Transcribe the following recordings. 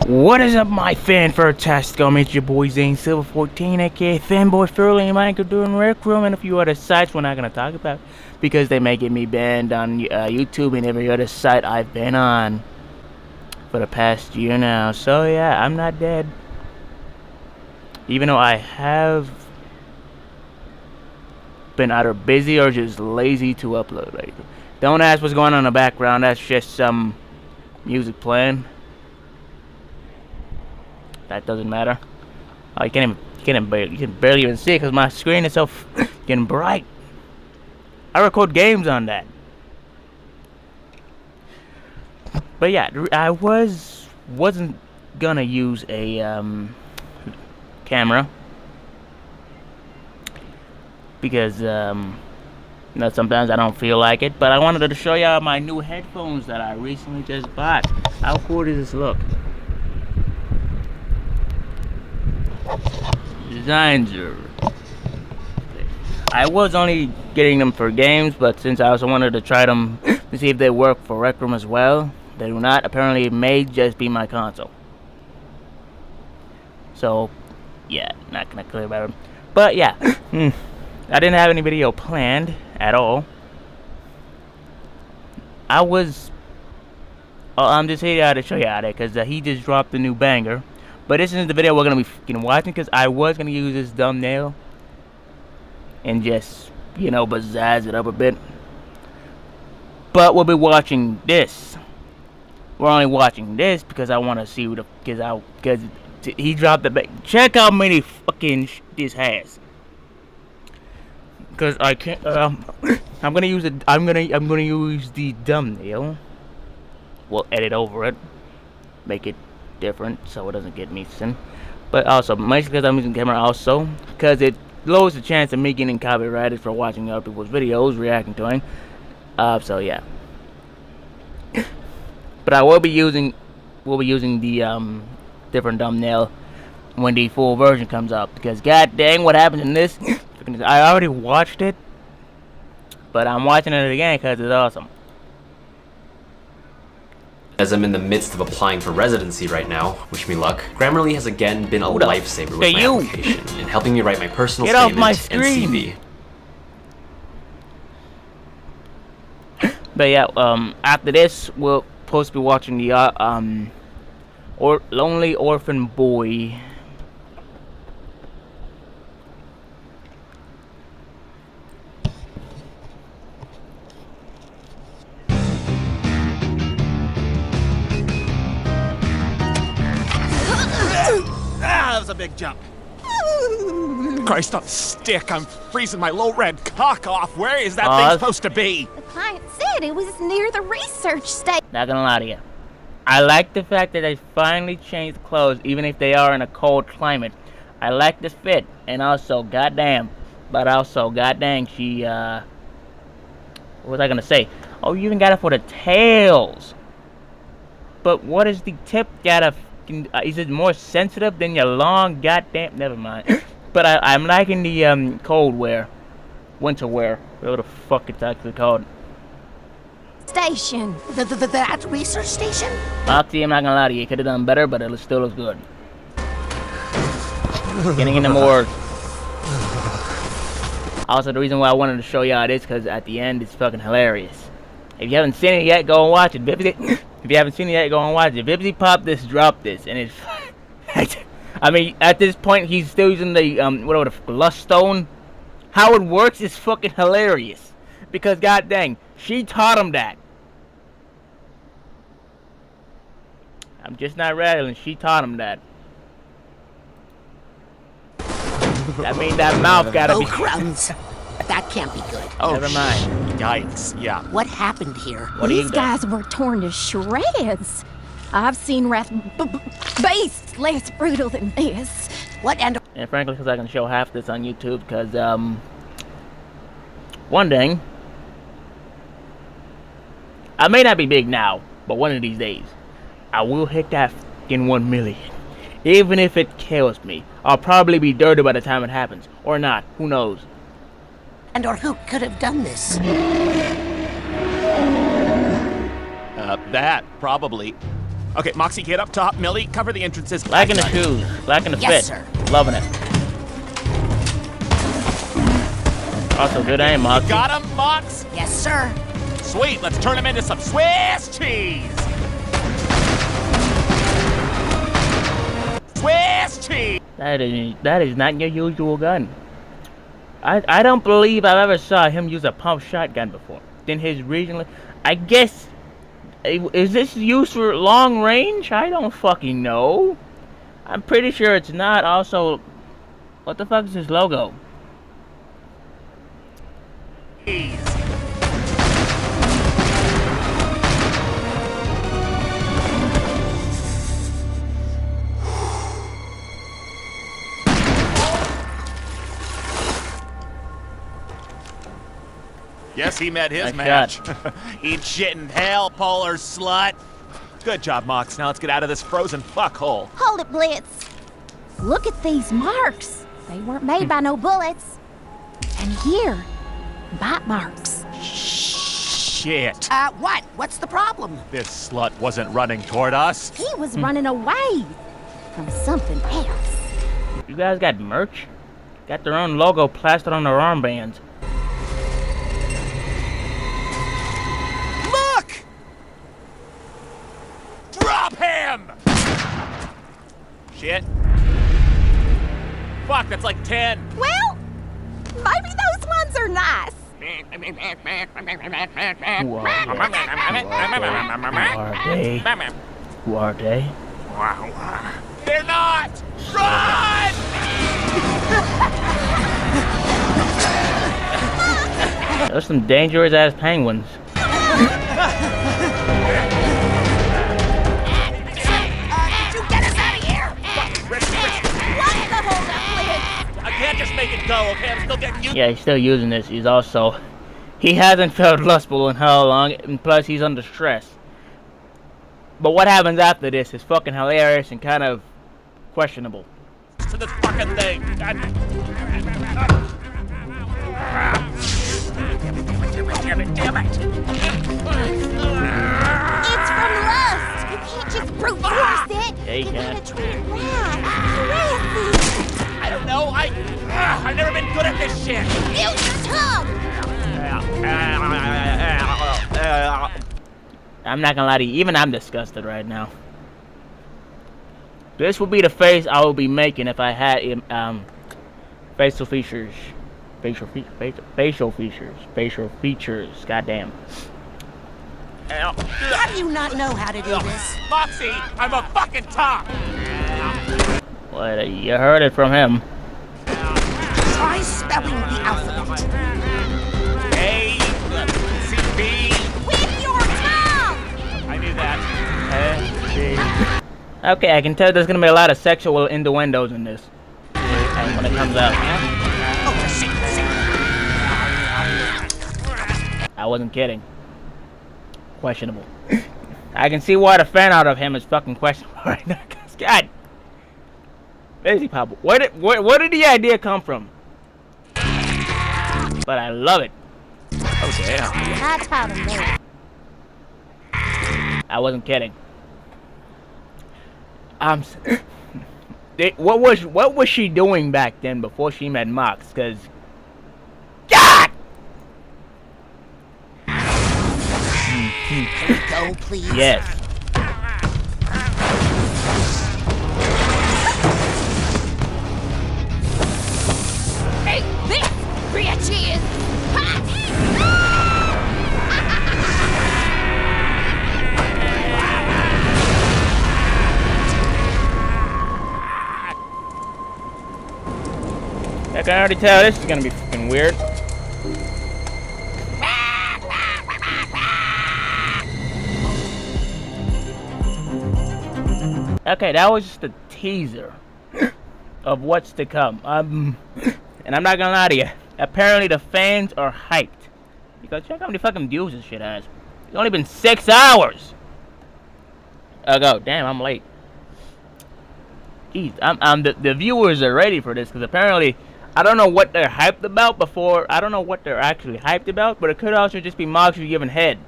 What is up, my fan-fantastic? It's your boy Zanesilver 14, aka Fanboy Furley, and Michael doing Rec Room and a few other sites we're not gonna talk about because they may get me banned on YouTube and every other site I've been on for the past year now. So yeah, I'm not dead, even though I have been either busy or just lazy to upload. Like, don't ask what's going on in the background. That's just some music playing. That doesn't matter. Oh, you can barely even see it because my screen is so getting bright. I record games on that. But yeah, I wasn't gonna use a camera because you know, sometimes I don't feel like it. But I wanted to show y'all my new headphones that I recently just bought. How cool does this look? Designs. I was only getting them for games, but since I also wanted to try them to see if they work for Rec Room as well, they do not. Apparently it may just be my console. So yeah, not gonna clear about it. But yeah, I didn't have any video planned at all. I'm just here to show you out there because he just dropped a new banger. But this isn't the video we're gonna be watching because I was gonna use this thumbnail and just, you know, pizzazz it up a bit. But we'll be watching this. We're only watching this because I want to see what because he dropped the back. Check how many fucking this has. Because I can't. I'm gonna use it. I'm gonna use the thumbnail. We'll edit over it, make it different so it doesn't get me sin. But also, mostly because I'm using the camera, also because it lowers the chance of me getting copyrighted for watching other people's videos, reacting to them. So yeah. But I will be using the different thumbnail when the full version comes up, because god dang, what happens in this? I already watched it, but I'm watching it again because it's awesome. As I'm in the midst of applying for residency right now, wish me luck, Grammarly has again been a lifesaver with my application and helping me write my personal statement and CV. But yeah, after this, we're supposed to be watching the Lonely Orphan Boy. That was a big jump. Christ on a stick, I'm freezing my low red cock off. Where is that thing supposed to be? The client said it was near the research station. Not gonna lie to you, I like the fact that they finally changed clothes, even if they are in a cold climate. I like this fit, and also, goddamn, she, what was I gonna say? Oh, you even got it for the tails. But what is the tip gotta? Is it more sensitive than your long goddamn? Never mind. But I'm liking the cold wear, winter wear, whatever the fuck it's actually called. Station. That research station? Oxy, I'm not gonna lie to you, could have done better, but it still looks good. Getting into more. Also, the reason why I wanted to show y'all this because at the end it's fucking hilarious. If you haven't seen it yet, go and watch it. If you haven't seen it yet, go and watch it. Vivziepop just dropped this, and it's. I mean, at this point, he's still using the whatever the lust stone. How it works is fucking hilarious, because god dang, she taught him that. I'm just not rattling. She taught him that. That means that mouth gotta be. Oh crumbs! That can't be good. Oh, never mind. Yikes! Yeah. What happened here? What These guys were torn to shreds. I've seen wrath beasts less brutal than this. What and frankly, because I can show half this on YouTube, because one thing, I may not be big now, but one of these days, I will hit that fucking 1 million. Even if it kills me, I'll probably be dirty by the time it happens, or not. Who knows? or who could have done this? That, probably. Okay, Moxie, get up top. Millie, cover the entrances. Liking the shoes. Liking the fit. Yes, sir. Loving it. Also, good aim, Moxie. Got him, Mox? Yes, sir. Sweet, let's turn him into some Swiss cheese. Swiss cheese. That is not your usual gun. I don't believe I've ever saw him use a pump shotgun before. Then his regional, I guess, is this used for long range? I don't fucking know. I'm pretty sure it's not. Also, what the fuck is this logo? Yes, he met his Nice match. Eat shit in hell, polar slut. Good job, Mox. Now let's get out of this frozen fuckhole. Hold it, Blitz. Look at these marks. They weren't made by no bullets. And here, bite marks. Shit. What? What's the problem? This slut wasn't running toward us. He was running away from something else. You guys got merch? Got their own logo plastered on their armbands. Look! Drop him! Shit. Fuck, that's like 10. Well, maybe those ones are nice. Who are they? They're not! Run! Those some dangerous ass penguins. Did you get us out of here? I can't just make it go, okay? I'm still getting used. Yeah, he's still using this. He hasn't felt lustful in how long, and plus he's under stress. But what happens after this is fucking hilarious and kind of questionable. To this fucking thing. God. Damn it. It's from lust. You can't just brute force it. Yeah, you You can. gotta try it right. Caress I don't know. I've never been good at this shit. it. Use your tongue. I'm not gonna lie to you, even I'm disgusted right now. This would be the face I would be making if I had facial features. Facial features. Goddamn. How do you not know how to do this? Moxie, I'm a fucking top. What? You heard it from him. Try spelling the alphabet. A, C, B. With your tongue. I knew that. Okay, I can tell there's gonna be a lot of sexual innuendos in this. And when it comes out. Oh, C. I wasn't kidding. Questionable. I can see why the fan art of him is fucking questionable right now. God. Vivziepop. Where did the idea come from? But I love it. Oh, damn. I taught him that. I wasn't kidding. What was she doing back then before she met Mox? Cause God. Can we go, please? Yes. Hey, this bitches. I can already tell this is gonna be fucking weird. Okay, that was just a teaser of what's to come. And I'm not gonna lie to you. Apparently the fans are hyped. Because check how many fucking views this shit has. It's only been 6 hours ago. Damn, I'm late. Jeez, the viewers are ready for this because apparently I don't know what they're hyped about before. I don't know what they're actually hyped about, but it could also just be Moxie giving head,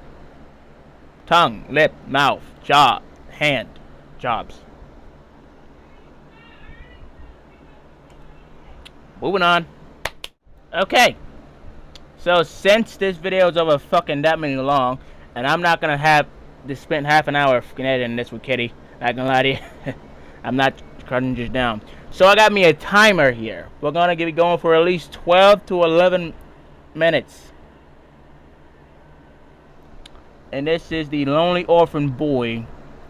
tongue, lip, mouth, jaw, hand jobs. Moving on. Okay. So since this video is over fucking that many long, and I'm not gonna have to spend half an hour fucking editing this with Kitty, not gonna lie to you. I'm not cutting this down. So I got me a timer here. We're gonna get it going for at least 12 to 11 minutes. And this is the lonely orphan boy.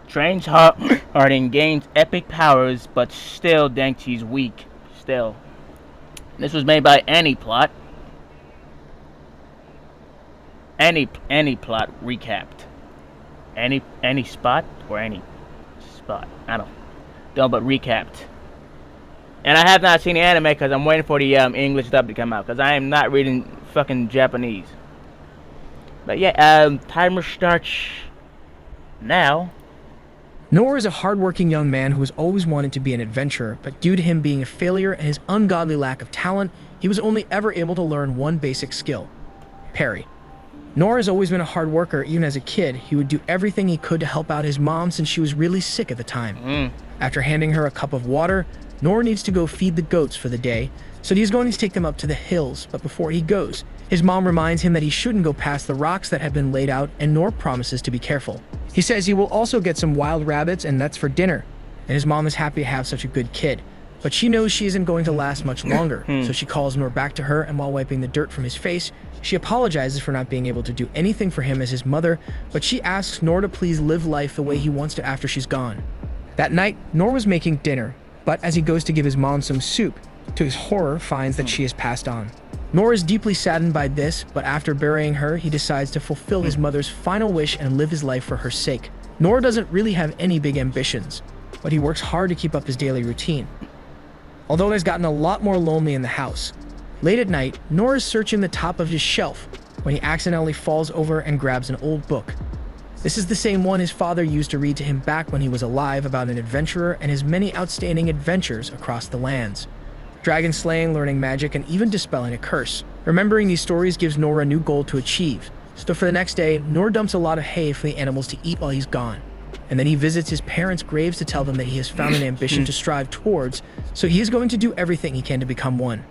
Trains hard and gains epic powers, but still thinks he's weak. Still. This was made by AniSpot. AniSpot Recapped. AniSpot or AniSpot? I don't know, but Recapped. And I have not seen the anime because I'm waiting for the English dub to come out because I am not reading fucking Japanese. But yeah, timer starts now. Noor is a hardworking young man who has always wanted to be an adventurer, but due to him being a failure and his ungodly lack of talent, he was only ever able to learn one basic skill: parry. Noor has always been a hard worker. Even as a kid, he would do everything he could to help out his mom since she was really sick at the time. After handing her a cup of water, Noor needs to go feed the goats for the day, so he's going to take them up to the hills, but before he goes, his mom reminds him that he shouldn't go past the rocks that have been laid out, and Noor promises to be careful. He says he will also get some wild rabbits and nuts for dinner, and his mom is happy to have such a good kid, but she knows she isn't going to last much longer, so she calls Noor back to her, and while wiping the dirt from his face, she apologizes for not being able to do anything for him as his mother, but she asks Noor to please live life the way he wants to after she's gone. That night, Noor was making dinner, but as he goes to give his mom some soup, to his horror finds that she has passed on. Noor is deeply saddened by this, but after burying her, he decides to fulfill his mother's final wish and live his life for her sake. Noor doesn't really have any big ambitions, but he works hard to keep up his daily routine. Although it has gotten a lot more lonely in the house. Late at night, Noor is searching the top of his shelf when he accidentally falls over and grabs an old book. This is the same one his father used to read to him back when he was alive about an adventurer and his many outstanding adventures across the lands. Dragon slaying, learning magic, and even dispelling a curse. Remembering these stories gives Noor a new goal to achieve. So for the next day, Noor dumps a lot of hay for the animals to eat while he's gone. And then he visits his parents' graves to tell them that he has found an ambition to strive towards, so he is going to do everything he can to become one.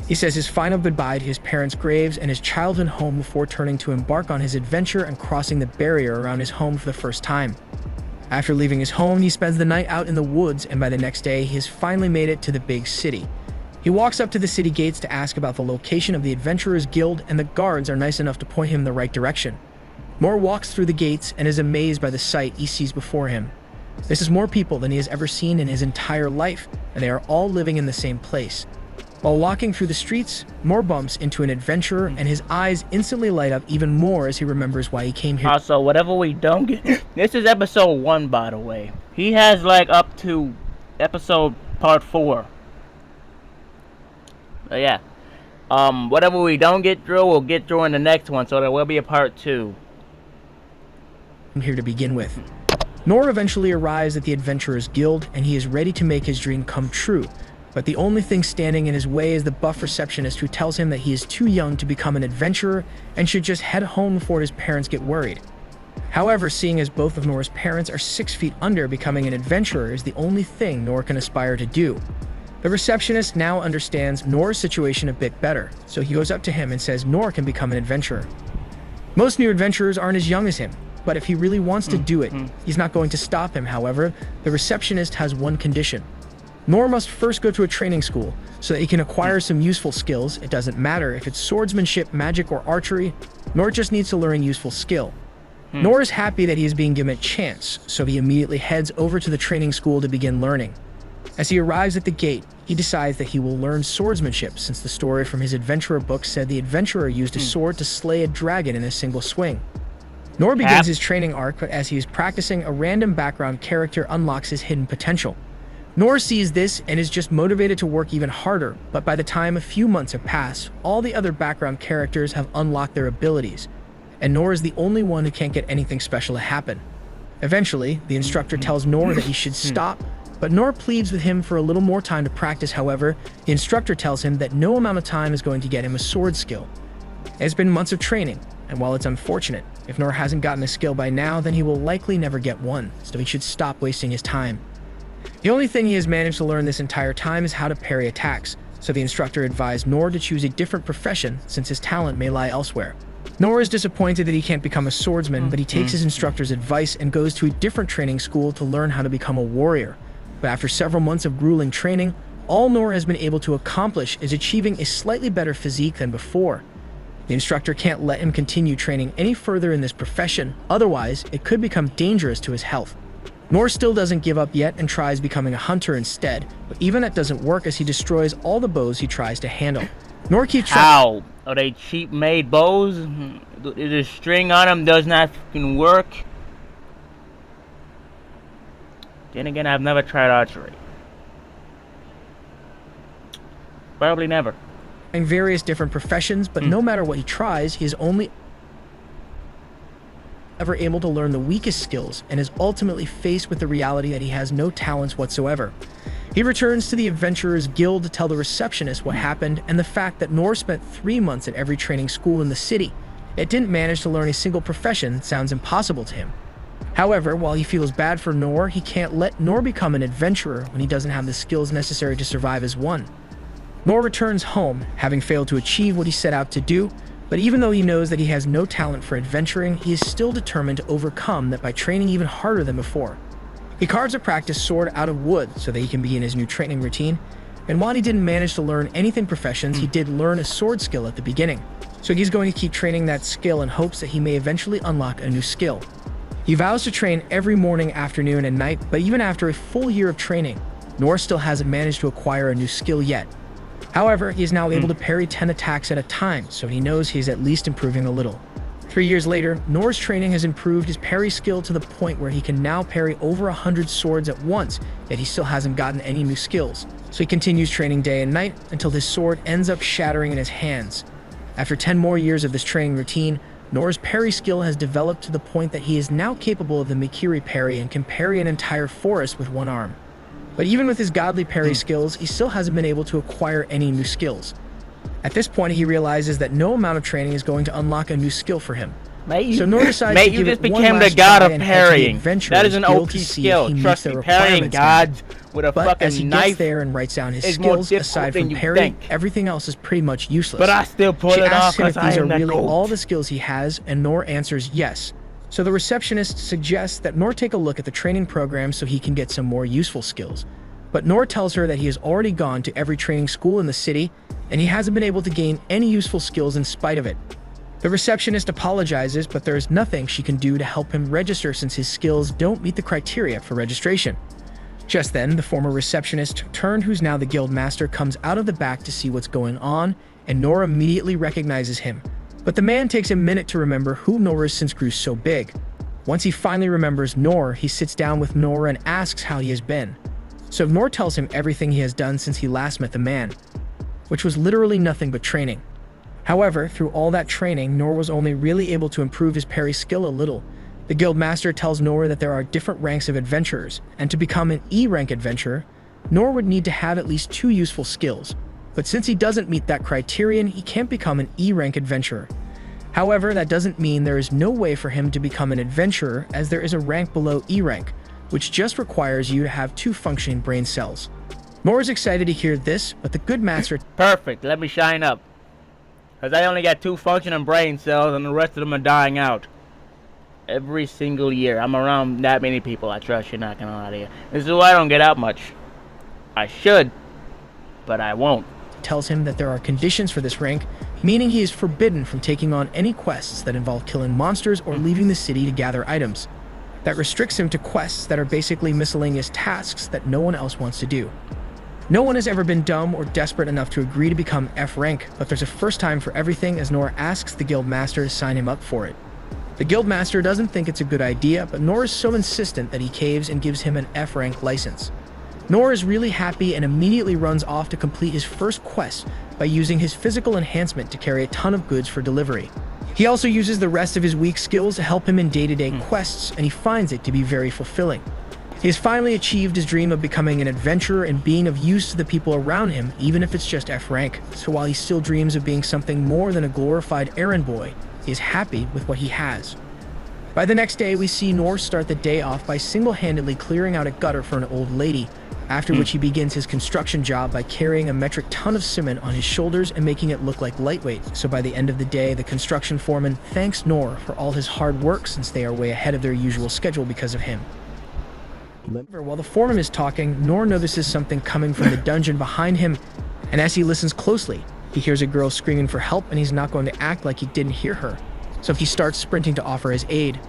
He says his final goodbye to his parents' graves and his childhood home before turning to embark on his adventure and crossing the barrier around his home for the first time. After leaving his home, he spends the night out in the woods, and by the next day, he has finally made it to the big city. He walks up to the city gates to ask about the location of the Adventurers Guild, and the guards are nice enough to point him in the right direction. Noor walks through the gates and is amazed by the sight he sees before him. This is more people than he has ever seen in his entire life, and they are all living in the same place. While walking through the streets, Noor bumps into an adventurer, and his eyes instantly light up even more as he remembers why he came here. Also, whatever we don't get... This is episode 1, by the way. He has, like, up to episode part 4. But yeah. Whatever we don't get through, we'll get through in the next one, so there will be a part 2. I'm here to begin with. Noor eventually arrives at the Adventurers Guild, and he is ready to make his dream come true. But the only thing standing in his way is the buff receptionist who tells him that he is too young to become an adventurer and should just head home before his parents get worried. However, seeing as both of Noor's parents are 6 feet under, becoming an adventurer is the only thing Noor can aspire to do. The receptionist now understands Noor's situation a bit better, so he goes up to him and says Noor can become an adventurer. Most new adventurers aren't as young as him, but if he really wants to do it, he's not going to stop him. However, the receptionist has one condition. Noor must first go to a training school so that he can acquire some useful skills. It doesn't matter if it's swordsmanship, magic, or archery. Noor just needs to learn a useful skill. Noor is happy that he is being given a chance, so he immediately heads over to the training school to begin learning. As he arrives at the gate, he decides that he will learn swordsmanship since the story from his adventurer book said the adventurer used a sword to slay a dragon in a single swing. Noor begins his training arc, but as he is practicing, a random background character unlocks his hidden potential. Noor sees this and is just motivated to work even harder, but by the time a few months have passed, all the other background characters have unlocked their abilities, and Noor is the only one who can't get anything special to happen. Eventually, the instructor tells Noor that he should stop, but Noor pleads with him for a little more time to practice. However, the instructor tells him that no amount of time is going to get him a sword skill. It has been months of training, and while it's unfortunate, if Nor hasn't gotten a skill by now, then he will likely never get one, so he should stop wasting his time. The only thing he has managed to learn this entire time is how to parry attacks, so the instructor advised Nor to choose a different profession since his talent may lie elsewhere. Nor is disappointed that he can't become a swordsman, but he takes his instructor's advice and goes to a different training school to learn how to become a warrior. But after several months of grueling training, all Nor has been able to accomplish is achieving a slightly better physique than before. The instructor can't let him continue training any further in this profession, otherwise it could become dangerous to his health. Nor still doesn't give up yet and tries becoming a hunter instead, but even that doesn't work as he destroys all the bows he tries to handle. Nor keeps track. How? Are they cheap-made bows? The string on them does not fucking work. Then again, I've never tried archery. Probably never. In various different professions, but no matter what he tries, he is only ever able to learn the weakest skills and is ultimately faced with the reality that he has no talents whatsoever. He returns to the Adventurers Guild to tell the receptionist what happened and the fact that Nor spent 3 months at every training school in the city, yet didn't manage to learn a single profession sounds impossible to him. However, while he feels bad for Nor, he can't let Nor become an adventurer when he doesn't have the skills necessary to survive as one. Nor returns home, having failed to achieve what he set out to do, but even though he knows that he has no talent for adventuring, he is still determined to overcome that by training even harder than before. He carves a practice sword out of wood so that he can begin his new training routine, and while he didn't manage to learn anything professions, he did learn a sword skill at the beginning, so he's going to keep training that skill in hopes that he may eventually unlock a new skill. He vows to train every morning, afternoon, and night, but even after a full year of training, Nor still hasn't managed to acquire a new skill yet. However, he is now able to parry 10 attacks at a time, so he knows he is at least improving a little. 3 years later, Nor's training has improved his parry skill to the point where he can now parry over 100 swords at once, yet he still hasn't gotten any new skills. So he continues training day and night until his sword ends up shattering in his hands. After 10 more years of this training routine, Nor's parry skill has developed to the point that he is now capable of the Mikiri parry and can parry an entire forest with one arm. But even with his godly parry skills, he still hasn't been able to acquire any new skills. At this point, he realizes that no amount of training is going to unlock a new skill for him. So Nor decides to give it one last try and head to the Adventurers That is an Guild OP to see skill. if he Trust meets me, their parrying requirements. gods with a But fucking as he knife gets there and writes down his is more skills, aside difficult from than you parry, think. everything else is pretty much useless. But I still pull She it off asks him if because these I are am that really goat. all the skills he has, and Nor answers yes. So the receptionist suggests that Nor take a look at the training program so he can get some more useful skills. But Nor tells her that he has already gone to every training school in the city, and he hasn't been able to gain any useful skills in spite of it. The receptionist apologizes, but there is nothing she can do to help him register since his skills don't meet the criteria for registration. Just then, the former receptionist, Turned, who's now the guild master, comes out of the back to see what's going on, and Nor immediately recognizes him. But the man takes a minute to remember who Nor is since grew so big. Once he finally remembers Nor, he sits down with Nor and asks how he has been. So Nor tells him everything he has done since he last met the man, which was literally nothing but training. However, through all that training, Nor was only really able to improve his parry skill a little. The guild master tells Nor that there are different ranks of adventurers, and to become an E-rank adventurer, Nor would need to have at least 2 useful skills. But since he doesn't meet that criterion, he can't become an E-rank adventurer. However, that doesn't mean there is no way for him to become an adventurer, as there is a rank below E-rank, which just requires you to have 2 functioning brain cells. Nor is excited to hear this, but the good master... Perfect, let me shine up. Because I only got 2 functioning brain cells and the rest of them are dying out. Every single year. I'm around that many people, I trust you're not gonna lie to you. This is why I don't get out much. I should, but I won't. Tells him that there are conditions for this rank, meaning he is forbidden from taking on any quests that involve killing monsters or leaving the city to gather items. That restricts him to quests that are basically miscellaneous tasks that no one else wants to do. No one has ever been dumb or desperate enough to agree to become F rank, but there's a first time for everything as Nor asks the guild master to sign him up for it. The guild master doesn't think it's a good idea, but Nor is so insistent that he caves and gives him an F rank license. Nor is really happy and immediately runs off to complete his first quest by using his physical enhancement to carry a ton of goods for delivery. He also uses the rest of his weak skills to help him in day-to-day quests, and he finds it to be very fulfilling. He has finally achieved his dream of becoming an adventurer and being of use to the people around him, even if it's just F rank. So while he still dreams of being something more than a glorified errand boy, he is happy with what he has. By the next day, we see Noor start the day off by single-handedly clearing out a gutter for an old lady, after which he begins his construction job by carrying a metric ton of cement on his shoulders and making it look like lightweight. So by the end of the day, the construction foreman thanks Noor for all his hard work since they are way ahead of their usual schedule because of him. While the foreman is talking, Noor notices something coming from the dungeon behind him, and as he listens closely, he hears a girl screaming for help, and he's not going to act like he didn't hear her. So he starts sprinting to offer his aid.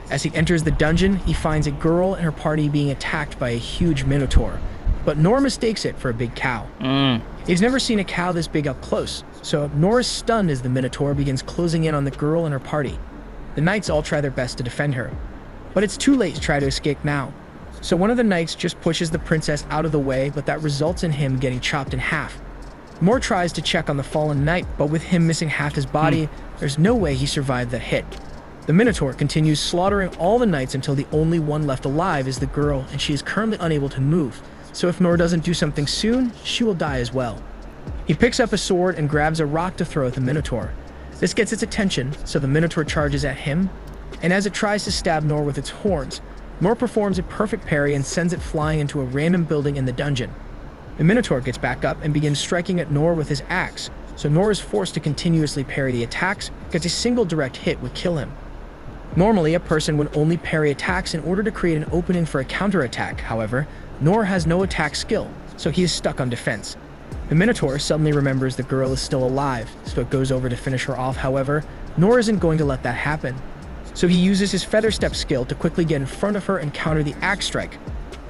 As he enters the dungeon, he finds a girl and her party being attacked by a huge minotaur, but Noor mistakes it for a big cow. He's never seen a cow this big up close, so Noor is stunned as the minotaur begins closing in on the girl and her party. The knights all try their best to defend her, but it's too late to try to escape now. So one of the knights just pushes the princess out of the way, but that results in him getting chopped in half. Noor tries to check on the fallen knight, but with him missing half his body, there's no way he survived that hit. The minotaur continues slaughtering all the knights until the only one left alive is the girl, and she is currently unable to move. So if Noor doesn't do something soon, she will die as well. He picks up a sword and grabs a rock to throw at the minotaur. This gets its attention, so the minotaur charges at him, and as it tries to stab Noor with its horns, Noor performs a perfect parry and sends it flying into a random building in the dungeon. The minotaur gets back up and begins striking at Noor with his axe, so Noor is forced to continuously parry the attacks because a single direct hit would kill him. Normally, a person would only parry attacks in order to create an opening for a counterattack. However, Noor has no attack skill, so he is stuck on defense. The minotaur suddenly remembers the girl is still alive, so it goes over to finish her off. However, Noor isn't going to let that happen. So he uses his feather step skill to quickly get in front of her and counter the axe strike.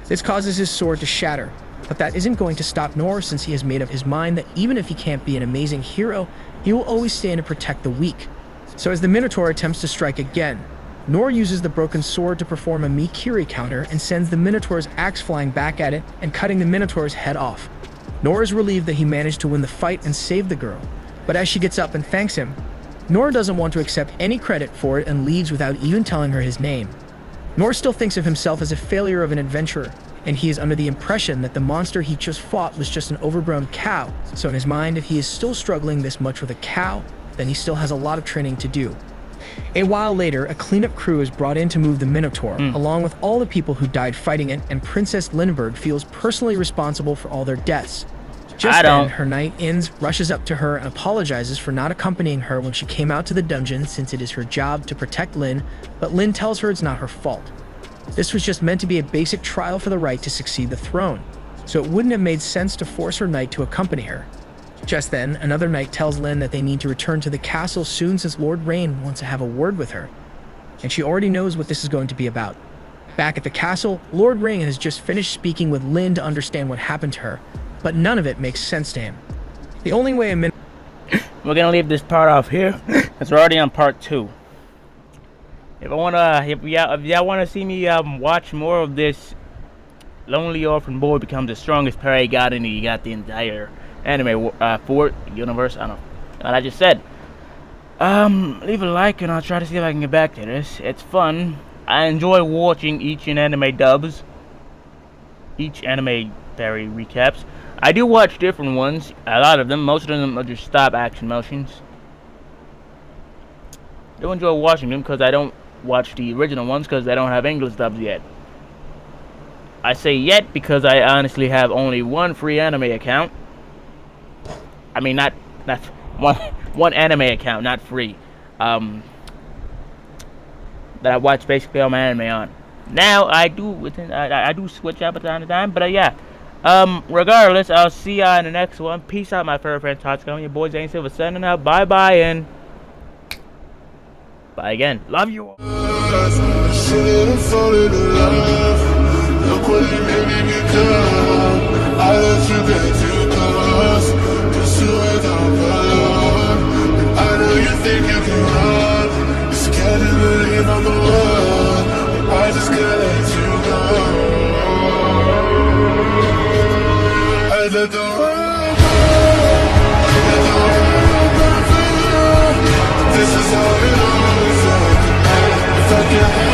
This causes his sword to shatter, but that isn't going to stop Noor since he has made up his mind that even if he can't be an amazing hero, he will always stand to protect the weak. So as the minotaur attempts to strike again, Noor uses the broken sword to perform a Mikiri counter and sends the minotaur's axe flying back at it and cutting the minotaur's head off. Noor is relieved that he managed to win the fight and save the girl, but as she gets up and thanks him, Noor doesn't want to accept any credit for it and leaves without even telling her his name. Noor still thinks of himself as a failure of an adventurer, and he is under the impression that the monster he just fought was just an overgrown cow, so in his mind, if he is still struggling this much with a cow, then he still has a lot of training to do. A while later, a cleanup crew is brought in to move the Minotaur, along with all the people who died fighting it, and Princess Lindbergh feels personally responsible for all their deaths. Just then, her knight Inns rushes up to her and apologizes for not accompanying her when she came out to the dungeon since it is her job to protect Lynn, but Lynn tells her it's not her fault. This was just meant to be a basic trial for the right to succeed the throne, so it wouldn't have made sense to force her knight to accompany her. Just then, another knight tells Lynn that they need to return to the castle soon since Lord Rain wants to have a word with her, and she already knows what this is going to be about. Back at the castle, Lord Rain has just finished speaking with Lynn to understand what happened to her, but none of it makes sense to him. The only way we're gonna leave this part off here, because we're already on part 2. If y'all wanna see me watch more of this Lonely Orphan Boy becomes the strongest pair you got the entire anime for universe. I don't know what I just said. Leave a like and I'll try to see if I can get back to this. It's fun. I enjoy watching each anime dubs, each anime parry recaps. I do watch different ones, a lot of them. Most of them are just stop action motions. I do enjoy watching them because I don't watch the original ones because they don't have English dubs yet. I say yet because I honestly have only one free anime account. I mean, not one anime account, not free. That I watch basically all my anime on. Now I do switch up from time to time, but yeah. Regardless, I'll see y'all in the next one. Peace out, my favorite friend Todd. Your boy Zanesilver signing out. Bye bye and bye again. Love you all. Look what you made me become. I let you get too close, cause you ain't alone. And I know you think you can run, you're scared to believe I'm the one, but I just can't let you go. I let the world go, let the world go for you. This is how it always ends. If I can't